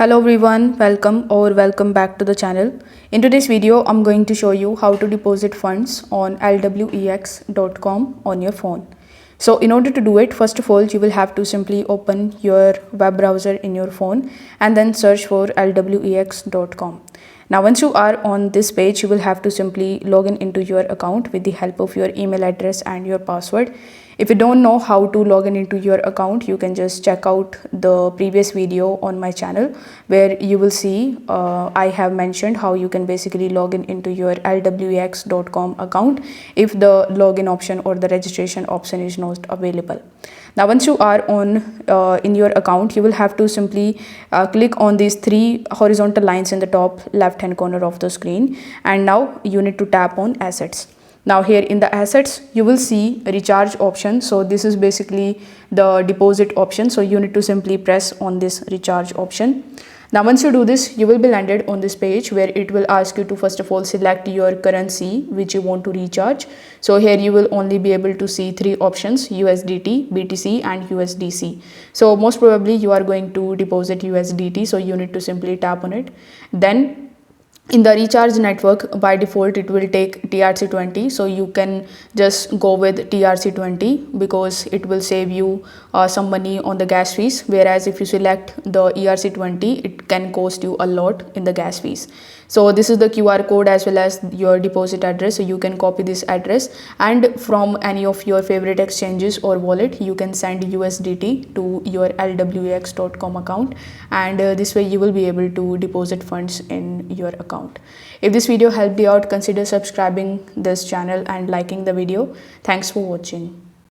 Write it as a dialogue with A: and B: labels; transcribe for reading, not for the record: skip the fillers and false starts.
A: Hello everyone, welcome back to the channel. In today's video, I'm going to show you how to deposit funds on LWEX.com on your phone. So in order to do it, first of all, you will have to simply open your web browser in your phone and then search for LWEX.com. Now once you are on this page, you will have to simply log in into your account with the help of your email address and your password. If you don't know how to log in into your account, you can just check out the previous video on my channel where you will see I have mentioned how you can basically log in into your LWEX.com account if the login option or the registration option is not available. Now once you are on in your account, you will have to simply click on these three horizontal lines in the top left hand corner of the screen, and now you need to tap on assets. Now here in the assets, you will see a recharge option. So this is basically the deposit option. So you need to simply press on this recharge option. Now once you do this, you will be landed on this page where it will ask you to first of all select your currency which you want to recharge. So here you will only be able to see three options: USDT, BTC and USDC. So most probably you are going to deposit USDT, so you need to simply tap on it. Then in the recharge network, by default it will take TRC20, so you can just go with TRC20 because it will save you some money on the gas fees, whereas if you select the ERC20, it can cost you a lot in the gas fees. So this is the QR code as well as your deposit address, so you can copy this address and from any of your favorite exchanges or wallet you can send USDT to your LWEX.com account, and this way you will be able to deposit funds in your account. If this video helped you out, consider subscribing this channel and liking the video. Thanks for watching.